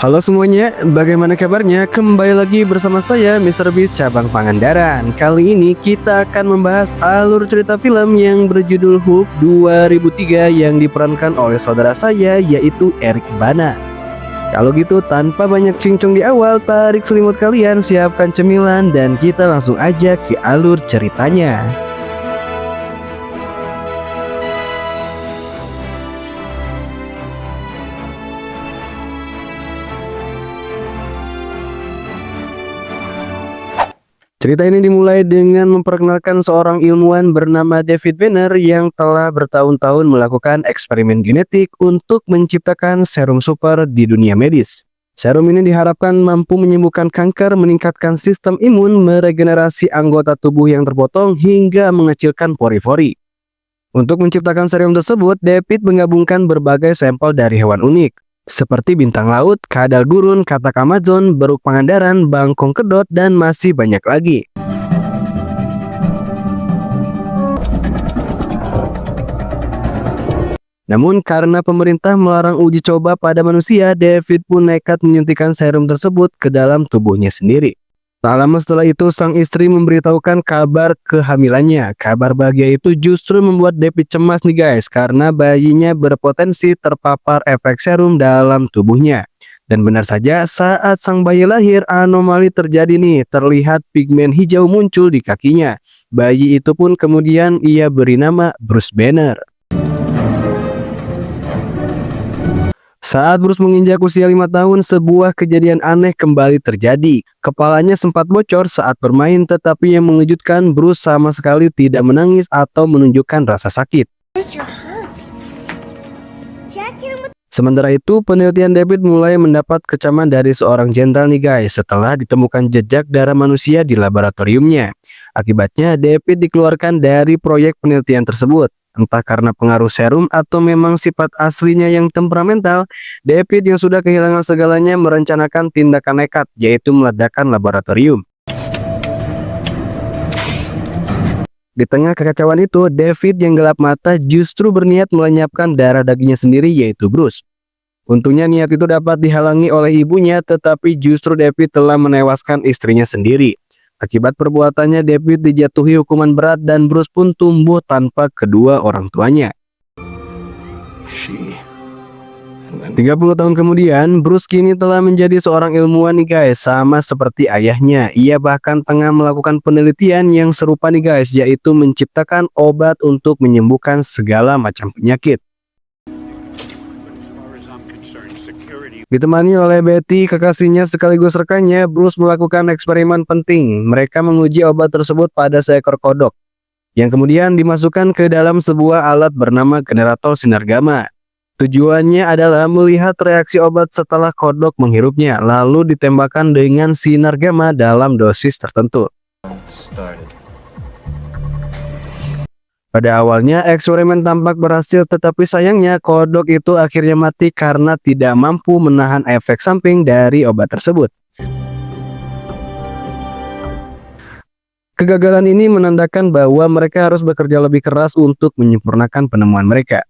Halo semuanya, bagaimana kabarnya? Kembali lagi bersama saya Mr. Beast Cabang Pangandaran. Kali ini kita akan membahas alur cerita film yang berjudul Hulk 2003 yang diperankan oleh saudara saya yaitu Eric Bana. Kalau gitu tanpa banyak cincong di awal, tarik selimut kalian, siapkan cemilan dan kita langsung aja ke alur ceritanya. Cerita ini dimulai dengan memperkenalkan seorang ilmuwan bernama David Banner yang telah bertahun-tahun melakukan eksperimen genetik untuk menciptakan serum super di dunia medis. Serum ini diharapkan mampu menyembuhkan kanker, meningkatkan sistem imun, meregenerasi anggota tubuh yang terpotong, hingga mengecilkan pori-pori. Untuk menciptakan serum tersebut, David menggabungkan berbagai sampel dari hewan unik, seperti bintang laut, kadal gurun, katak Amazon, beruk Pangandaran, bangkong kedot, dan masih banyak lagi. Namun karena pemerintah melarang uji coba pada manusia, David pun nekat menyuntikkan serum tersebut ke dalam tubuhnya sendiri. Tak lama setelah itu, sang istri memberitahukan kabar kehamilannya. Kabar bahagia itu justru membuat David cemas nih guys, karena bayinya berpotensi terpapar efek serum dalam tubuhnya. Dan benar saja, saat sang bayi lahir, anomali terjadi nih. Terlihat pigmen hijau muncul di kakinya. Bayi itu pun kemudian ia beri nama Bruce Banner. Saat Bruce menginjak usia 5 tahun, sebuah kejadian aneh kembali terjadi. Kepalanya sempat bocor saat bermain, tetapi yang mengejutkan, Bruce sama sekali tidak menangis atau menunjukkan rasa sakit. Sementara itu, penelitian David mulai mendapat kecaman dari seorang jenderal nih guys, setelah ditemukan jejak darah manusia di laboratoriumnya. Akibatnya, David dikeluarkan dari proyek penelitian tersebut. Entah karena pengaruh serum atau memang sifat aslinya yang temperamental, David yang sudah kehilangan segalanya merencanakan tindakan nekat, yaitu meledakkan laboratorium. Di tengah kekacauan itu, David yang gelap mata justru berniat melenyapkan darah dagingnya sendiri, yaitu Bruce. Untungnya niat itu dapat dihalangi oleh ibunya, tetapi justru David telah menewaskan istrinya sendiri. Akibat perbuatannya, David dijatuhi hukuman berat dan Bruce pun tumbuh tanpa kedua orang tuanya. 30 tahun kemudian, Bruce kini telah menjadi seorang ilmuwan nih guys, sama seperti ayahnya. Ia bahkan tengah melakukan penelitian yang serupa nih guys, yaitu menciptakan obat untuk menyembuhkan segala macam penyakit. Ditemani oleh Betty, kekasihnya sekaligus rekannya, Bruce melakukan eksperimen penting. Mereka menguji obat tersebut pada seekor kodok, yang kemudian dimasukkan ke dalam sebuah alat bernama generator sinar gamma. Tujuannya adalah melihat reaksi obat setelah kodok menghirupnya, lalu ditembakkan dengan sinar gamma dalam dosis tertentu. Pada awalnya eksperimen tampak berhasil, tetapi sayangnya kodok itu akhirnya mati karena tidak mampu menahan efek samping dari obat tersebut. Kegagalan ini menandakan bahwa mereka harus bekerja lebih keras untuk menyempurnakan penemuan mereka.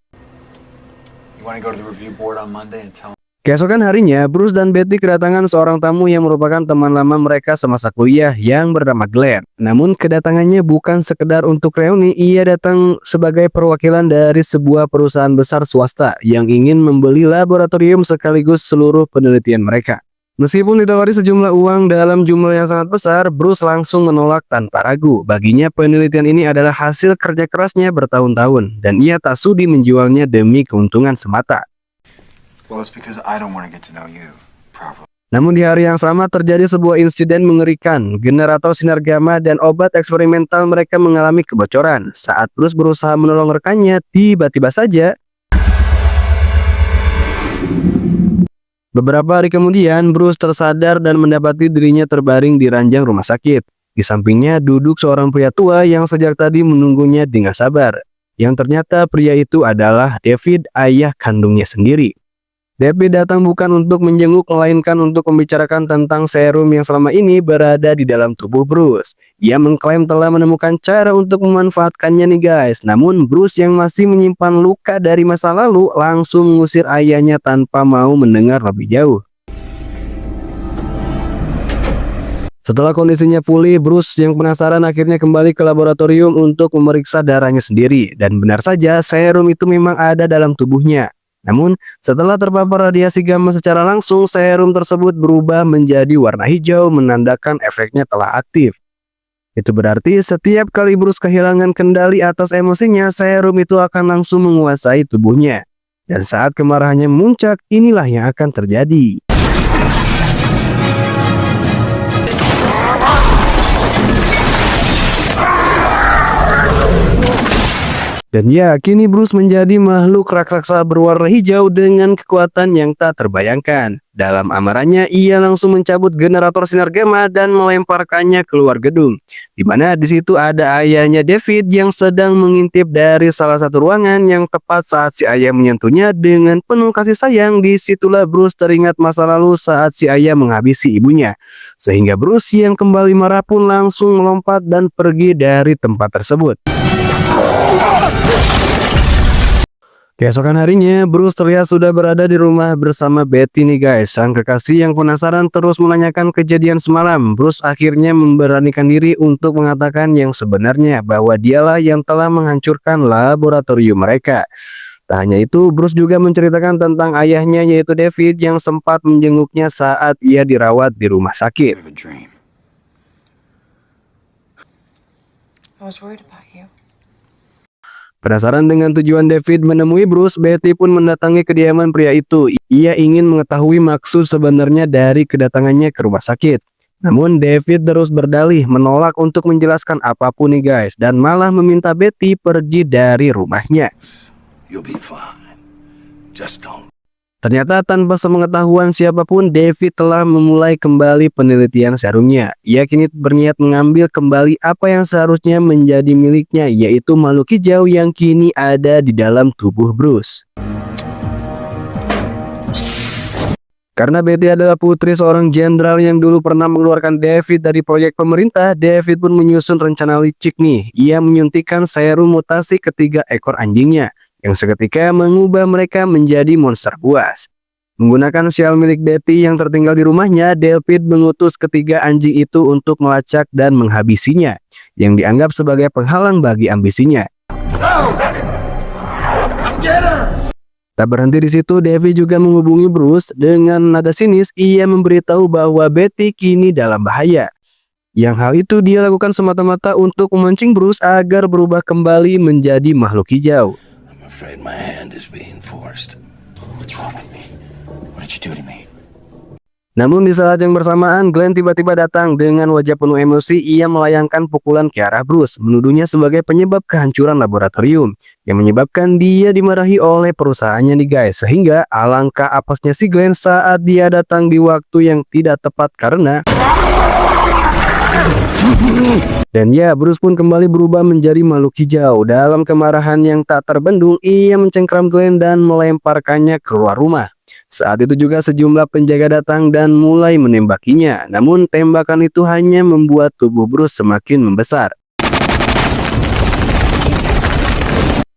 Keesokan harinya, Bruce dan Betty kedatangan seorang tamu yang merupakan teman lama mereka semasa kuliah yang bernama Glenn. Namun kedatangannya bukan sekedar untuk reuni, ia datang sebagai perwakilan dari sebuah perusahaan besar swasta yang ingin membeli laboratorium sekaligus seluruh penelitian mereka. Meskipun ditawari sejumlah uang dalam jumlah yang sangat besar, Bruce langsung menolak tanpa ragu. Baginya penelitian ini adalah hasil kerja kerasnya bertahun-tahun dan ia tak sudi menjualnya demi keuntungan semata. Namun di hari yang sama terjadi sebuah insiden mengerikan. Generator sinar gamma dan obat eksperimental mereka mengalami kebocoran. Saat Bruce berusaha menolong rekannya, tiba-tiba saja beberapa hari kemudian Bruce tersadar dan mendapati dirinya terbaring di ranjang rumah sakit. Di sampingnya duduk seorang pria tua yang sejak tadi menunggunya dengan sabar. Yang ternyata pria itu adalah David, ayah kandungnya sendiri. David datang bukan untuk menjenguk, melainkan untuk membicarakan tentang serum yang selama ini berada di dalam tubuh Bruce. Ia mengklaim telah menemukan cara untuk memanfaatkannya nih guys. Namun Bruce yang masih menyimpan luka dari masa lalu langsung mengusir ayahnya tanpa mau mendengar lebih jauh. Setelah kondisinya pulih, Bruce yang penasaran akhirnya kembali ke laboratorium untuk memeriksa darahnya sendiri. Dan benar saja, serum itu memang ada dalam tubuhnya. Namun, setelah terpapar radiasi gamma secara langsung, serum tersebut berubah menjadi warna hijau menandakan efeknya telah aktif. Itu berarti setiap kali Bruce kehilangan kendali atas emosinya, serum itu akan langsung menguasai tubuhnya. Dan saat kemarahannya memuncak, inilah yang akan terjadi. Dan ya, kini Bruce menjadi makhluk raksasa berwarna hijau dengan kekuatan yang tak terbayangkan. Dalam amarahnya, ia langsung mencabut generator sinar gamma dan melemparkannya keluar gedung. Dimana di situ ada ayahnya David yang sedang mengintip dari salah satu ruangan yang tepat saat si ayah menyentuhnya dengan penuh kasih sayang. Disitulah Bruce teringat masa lalu saat si ayah menghabisi ibunya. Sehingga Bruce yang kembali marah pun langsung melompat dan pergi dari tempat tersebut. Keesokan harinya, Bruce terlihat sudah berada di rumah bersama Betty nih guys. Sang kekasih yang penasaran terus menanyakan kejadian semalam. Bruce akhirnya memberanikan diri untuk mengatakan yang sebenarnya, bahwa dialah yang telah menghancurkan laboratorium mereka. Tak hanya itu, Bruce juga menceritakan tentang ayahnya yaitu David yang sempat menjenguknya saat ia dirawat di rumah sakit. Penasaran dengan tujuan David menemui Bruce, Betty pun mendatangi kediaman pria itu. Ia ingin mengetahui maksud sebenarnya dari kedatangannya ke rumah sakit. Namun David terus berdalih menolak untuk menjelaskan apapun nih guys, dan malah meminta Betty pergi dari rumahnya. Ternyata tanpa sepengetahuan siapapun, David telah memulai kembali penelitian serumnya. Ia kini berniat mengambil kembali apa yang seharusnya menjadi miliknya, yaitu makhluk hijau yang kini ada di dalam tubuh Bruce. Karena Betty adalah putri seorang jenderal yang dulu pernah mengeluarkan David dari proyek pemerintah, David pun menyusun rencana licik nih. Ia menyuntikkan serum mutasi ketiga ekor anjingnya, yang seketika mengubah mereka menjadi monster buas. Menggunakan sial milik Betty yang tertinggal di rumahnya, David mengutus ketiga anjing itu untuk melacak dan menghabisinya, yang dianggap sebagai penghalang bagi ambisinya. Tak berhenti di situ, David juga menghubungi Bruce. Dengan nada sinis, ia memberitahu bahwa Betty kini dalam bahaya. Yang hal itu dia lakukan semata-mata untuk memancing Bruce agar berubah kembali menjadi makhluk hijau. Namun di saat yang bersamaan, Glenn tiba-tiba datang dengan wajah penuh emosi. Ia melayangkan pukulan ke arah Bruce, menuduhnya sebagai penyebab kehancuran laboratorium, yang menyebabkan dia dimarahi oleh perusahaannya nih guys. Sehingga alangkah apesnya si Glenn saat dia datang di waktu yang tidak tepat karena... Dan ya, Bruce pun kembali berubah menjadi makhluk hijau. Dalam kemarahan yang tak terbendung, ia mencengkram Glenn dan melemparkannya keluar rumah. Saat itu juga sejumlah penjaga datang dan mulai menembakinya. Namun tembakan itu hanya membuat tubuh Bruce semakin membesar.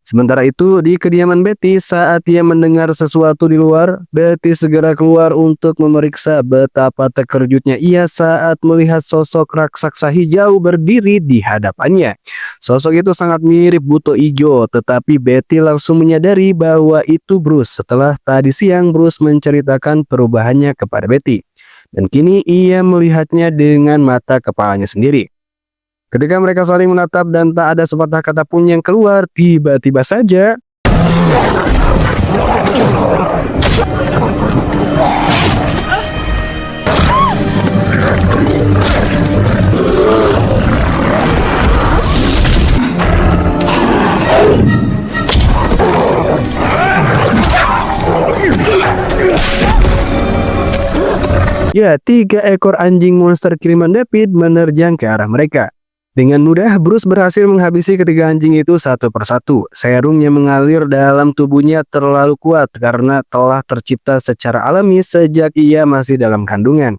Sementara itu, di kediaman Betty, saat ia mendengar sesuatu di luar, Betty segera keluar untuk memeriksa. Betapa terkejutnya ia saat melihat sosok raksasa hijau berdiri di hadapannya. Sosok itu sangat mirip buto ijo, tetapi Betty langsung menyadari bahwa itu Bruce setelah tadi siang Bruce menceritakan perubahannya kepada Betty. Dan kini ia melihatnya dengan mata kepalanya sendiri. Ketika mereka saling menatap dan tak ada sepatah kata pun yang keluar, tiba-tiba saja ya, 3 ekor anjing monster kiriman David menerjang ke arah mereka. Dengan mudah, Bruce berhasil menghabisi ketiga anjing itu satu persatu. Serum yang mengalir dalam tubuhnya terlalu kuat karena telah tercipta secara alami sejak ia masih dalam kandungan.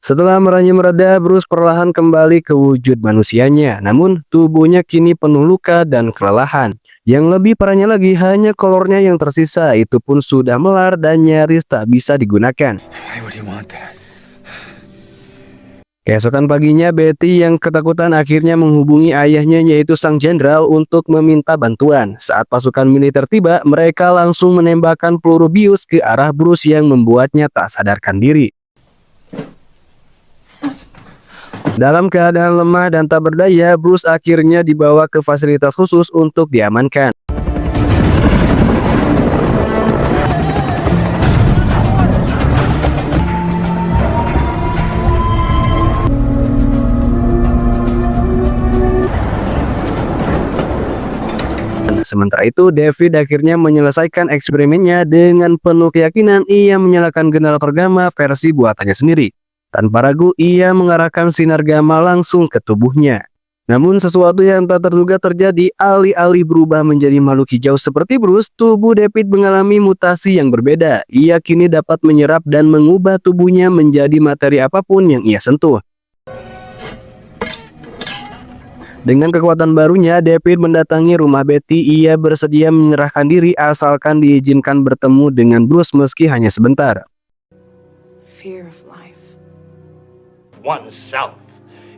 Setelah merahnya mereda, Bruce perlahan kembali ke wujud manusianya. Namun, tubuhnya kini penuh luka dan kelelahan. Yang lebih parahnya lagi, hanya kolornya yang tersisa. Itu pun sudah melar dan nyaris tak bisa digunakan. Keesokan paginya, Betty yang ketakutan akhirnya menghubungi ayahnya yaitu sang jenderal untuk meminta bantuan. Saat pasukan militer tiba, mereka langsung menembakkan peluru bius ke arah Bruce yang membuatnya tak sadarkan diri. Dalam keadaan lemah dan tak berdaya, Bruce akhirnya dibawa ke fasilitas khusus untuk diamankan. Sementara itu, David akhirnya menyelesaikan eksperimennya dengan penuh keyakinan. Ia menyalakan generator gamma versi buatannya sendiri. Tanpa ragu, ia mengarahkan sinar gamma langsung ke tubuhnya. Namun sesuatu yang tak terduga terjadi. Alih-alih berubah menjadi makhluk hijau seperti Bruce, tubuh David mengalami mutasi yang berbeda. Ia kini dapat menyerap dan mengubah tubuhnya menjadi materi apapun yang ia sentuh. Dengan kekuatan barunya, David mendatangi rumah Betty. Ia bersedia menyerahkan diri asalkan diizinkan bertemu dengan Bruce meski hanya sebentar. Fear of life. Oneself.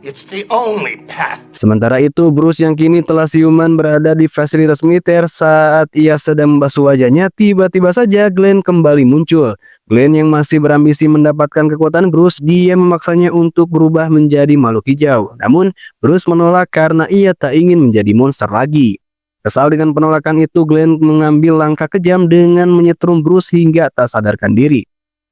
It's the only path. Sementara itu, Bruce yang kini telah siuman berada di fasilitas militer. Saat ia sedang membasuh wajahnya, tiba-tiba saja Glenn kembali muncul. Glenn yang masih berambisi mendapatkan kekuatan Bruce, dia memaksanya untuk berubah menjadi makhluk hijau. Namun, Bruce menolak karena ia tak ingin menjadi monster lagi. Kesal dengan penolakan itu, Glenn mengambil langkah kejam dengan menyetrum Bruce hingga tak sadarkan diri.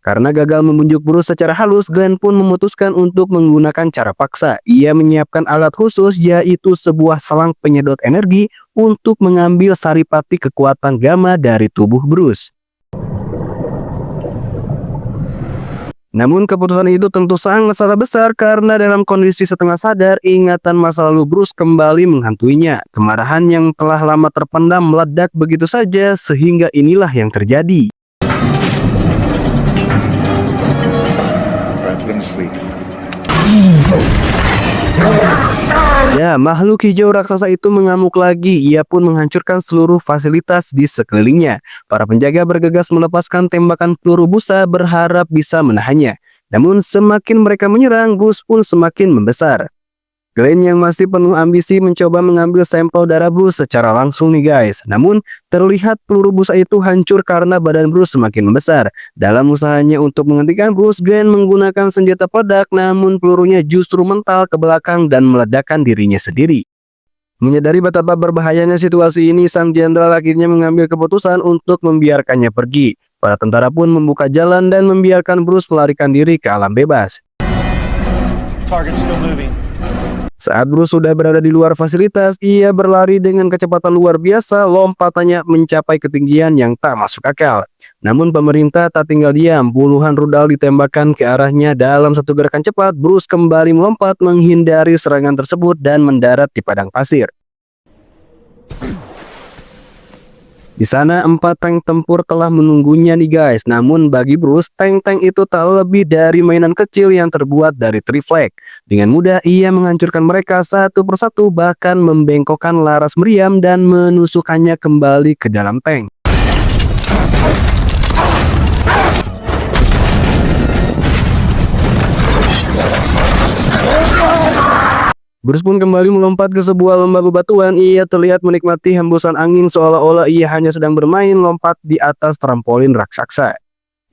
Karena gagal membujuk Bruce secara halus, Glenn pun memutuskan untuk menggunakan cara paksa. Ia menyiapkan alat khusus, yaitu sebuah selang penyedot energi untuk mengambil saripati kekuatan gamma dari tubuh Bruce. Namun keputusan itu tentu sangat salah besar karena dalam kondisi setengah sadar, ingatan masa lalu Bruce kembali menghantuinya. Kemarahan yang telah lama terpendam meledak begitu saja sehingga inilah yang terjadi. Ya, makhluk hijau raksasa itu mengamuk lagi. Ia pun menghancurkan seluruh fasilitas di sekelilingnya. Para penjaga bergegas melepaskan tembakan peluru busa berharap bisa menahannya. Namun semakin mereka menyerang, Bruce pun semakin membesar. Glenn yang masih penuh ambisi mencoba mengambil sampel darah Bruce secara langsung nih guys. Namun terlihat peluru busa itu hancur karena badan Bruce semakin membesar. Dalam usahanya untuk menghentikan Bruce, Glenn menggunakan senjata peledak, namun pelurunya justru mental ke belakang dan meledakkan dirinya sendiri. Menyadari betapa berbahayanya situasi ini, sang jenderal akhirnya mengambil keputusan untuk membiarkannya pergi. Para tentara pun membuka jalan dan membiarkan Bruce melarikan diri ke alam bebas. Target still moving. Saat Bruce sudah berada di luar fasilitas, ia berlari dengan kecepatan luar biasa. Lompatannya mencapai ketinggian yang tak masuk akal. Namun pemerintah tak tinggal diam. Puluhan rudal ditembakkan ke arahnya dalam satu gerakan cepat. Bruce kembali melompat menghindari serangan tersebut dan mendarat di padang pasir. Di sana 4 tank tempur telah menunggunya nih guys. Namun bagi Bruce, tank-tank itu tak lebih dari mainan kecil yang terbuat dari triplek. Dengan mudah ia menghancurkan mereka satu persatu, bahkan membengkokkan laras meriam dan menusukkannya kembali ke dalam tank. Bruce pun kembali melompat ke sebuah lembah bebatuan. Ia terlihat menikmati hembusan angin seolah-olah ia hanya sedang bermain lompat di atas trampolin raksasa.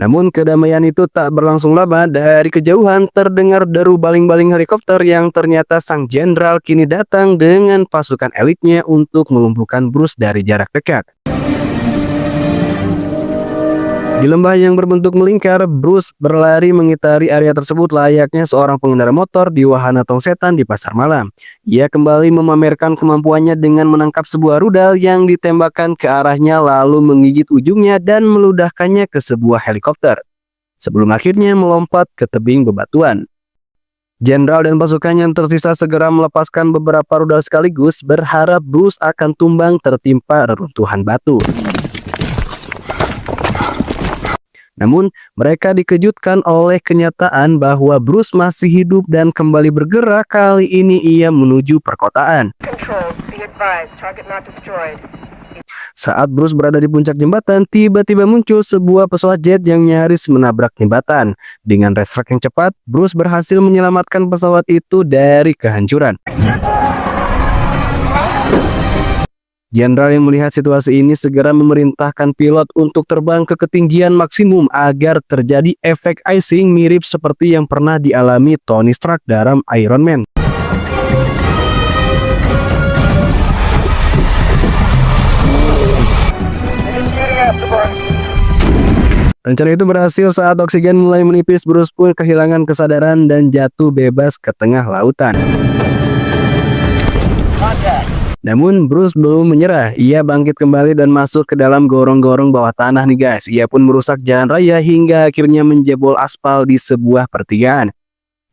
Namun kedamaian itu tak berlangsung lama. Dari kejauhan terdengar deru baling-baling helikopter yang ternyata sang jenderal kini datang dengan pasukan elitnya untuk melumpuhkan Bruce dari jarak dekat. Di lembah yang berbentuk melingkar, Bruce berlari mengitari area tersebut layaknya seorang pengendara motor di wahana tong setan di pasar malam. Ia kembali memamerkan kemampuannya dengan menangkap sebuah rudal yang ditembakkan ke arahnya lalu menggigit ujungnya dan meludahkannya ke sebuah helikopter. Sebelum akhirnya melompat ke tebing bebatuan. Jenderal dan pasukan yang tersisa segera melepaskan beberapa rudal sekaligus, berharap Bruce akan tumbang tertimpa reruntuhan batu. Namun, mereka dikejutkan oleh kenyataan bahwa Bruce masih hidup dan kembali bergerak. Kali ini ia menuju perkotaan. Control, be advised, target not destroyed. Saat Bruce berada di puncak jembatan, tiba-tiba muncul sebuah pesawat jet yang nyaris menabrak jembatan. Dengan refleks yang cepat, Bruce berhasil menyelamatkan pesawat itu dari kehancuran. Jenderal yang melihat situasi ini segera memerintahkan pilot untuk terbang ke ketinggian maksimum agar terjadi efek icing mirip seperti yang pernah dialami Tony Stark dalam Iron Man. Rencana itu berhasil saat oksigen mulai menipis. Bruce pun kehilangan kesadaran dan jatuh bebas ke tengah lautan. Namun Bruce belum menyerah. Ia bangkit kembali dan masuk ke dalam gorong-gorong bawah tanah nih guys. Ia pun merusak jalan raya hingga akhirnya menjebol aspal di sebuah pertigaan.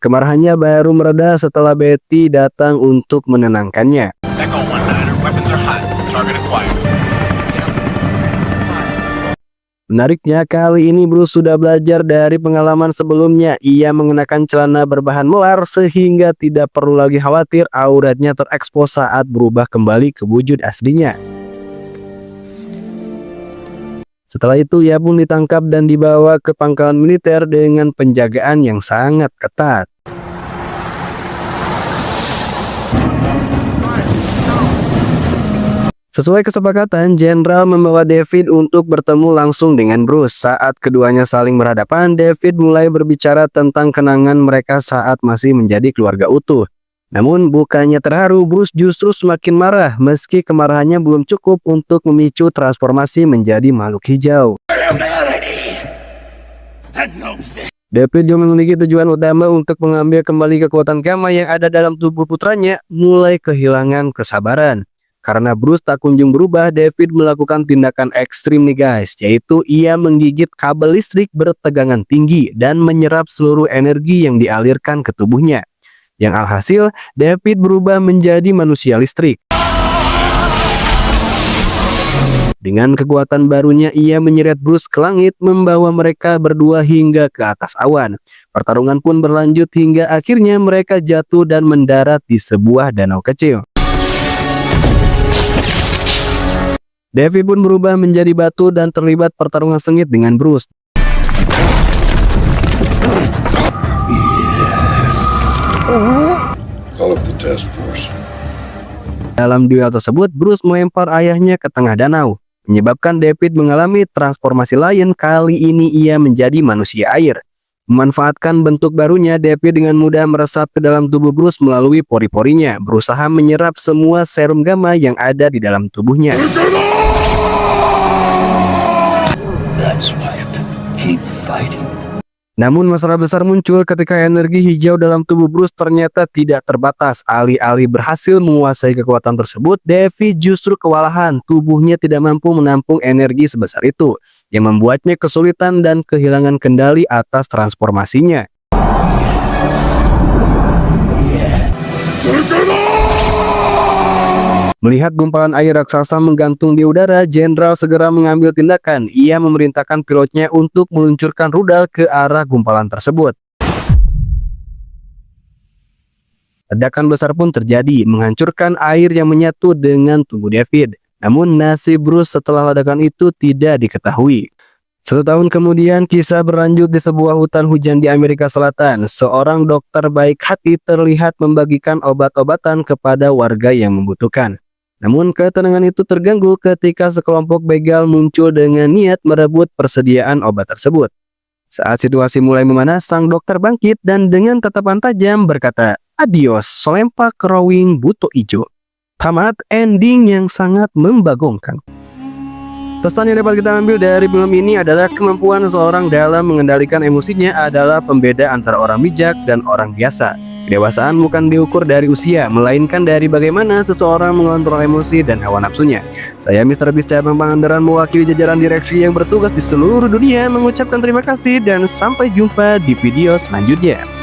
Kemarahannya baru mereda setelah Betty datang untuk menenangkannya. Echo 19, weapons are hot. Target acquired. Menariknya, kali ini Bruce sudah belajar dari pengalaman sebelumnya. Ia mengenakan celana berbahan melar sehingga tidak perlu lagi khawatir auratnya terekspos saat berubah kembali ke wujud aslinya. Setelah itu, ia pun ditangkap dan dibawa ke pangkalan militer dengan penjagaan yang sangat ketat. Sesuai kesepakatan, Jenderal membawa David untuk bertemu langsung dengan Bruce. Saat keduanya saling berhadapan, David mulai berbicara tentang kenangan mereka saat masih menjadi keluarga utuh. Namun bukannya terharu, Bruce justru semakin marah meski kemarahannya belum cukup untuk memicu transformasi menjadi makhluk hijau. David juga memiliki tujuan utama untuk mengambil kembali kekuatan gamma yang ada dalam tubuh putranya, mulai kehilangan kesabaran. Karena Bruce tak kunjung berubah, David melakukan tindakan ekstrim nih guys, yaitu ia menggigit kabel listrik bertegangan tinggi dan menyerap seluruh energi yang dialirkan ke tubuhnya. Yang alhasil, David berubah menjadi manusia listrik. Dengan kekuatan barunya, ia menyeret Bruce ke langit, membawa mereka berdua hingga ke atas awan. Pertarungan pun berlanjut hingga akhirnya mereka jatuh dan mendarat di sebuah danau kecil. David pun berubah menjadi batu dan terlibat pertarungan sengit dengan Bruce. Dalam duel tersebut, Bruce melempar ayahnya ke tengah danau, menyebabkan David mengalami transformasi lain. Kali ini ia menjadi manusia air. Memanfaatkan bentuk barunya, David dengan mudah meresap ke dalam tubuh Bruce melalui pori-porinya, berusaha menyerap semua serum gamma yang ada di dalam tubuhnya. Namun masalah besar muncul ketika energi hijau dalam tubuh Bruce ternyata tidak terbatas. Alih-alih berhasil menguasai kekuatan tersebut, David justru kewalahan. Tubuhnya tidak mampu menampung energi sebesar itu, yang membuatnya kesulitan dan kehilangan kendali atas transformasinya. Melihat gumpalan air raksasa menggantung di udara, Jenderal segera mengambil tindakan. Ia memerintahkan pilotnya untuk meluncurkan rudal ke arah gumpalan tersebut. Ledakan besar pun terjadi, menghancurkan air yang menyatu dengan tubuh David. Namun nasib Bruce setelah ledakan itu tidak diketahui. 1 tahun kemudian, kisah berlanjut di sebuah hutan hujan di Amerika Selatan. Seorang dokter baik hati terlihat membagikan obat-obatan kepada warga yang membutuhkan. Namun ketenangan itu terganggu ketika sekelompok begal muncul dengan niat merebut persediaan obat tersebut. Saat situasi mulai memanas, sang dokter bangkit dan dengan tatapan tajam berkata, "Adios, solempa crowing buto ijo." Tamat ending yang sangat membagongkan. Pesan yang dapat kita ambil dari film ini adalah kemampuan seseorang dalam mengendalikan emosinya adalah pembeda antara orang bijak dan orang biasa. Kedewasaan bukan diukur dari usia, melainkan dari bagaimana seseorang mengontrol emosi dan hawa nafsunya. Saya Mr. Beast Cabang Pangandaran mewakili jajaran direksi yang bertugas di seluruh dunia mengucapkan terima kasih dan sampai jumpa di video selanjutnya.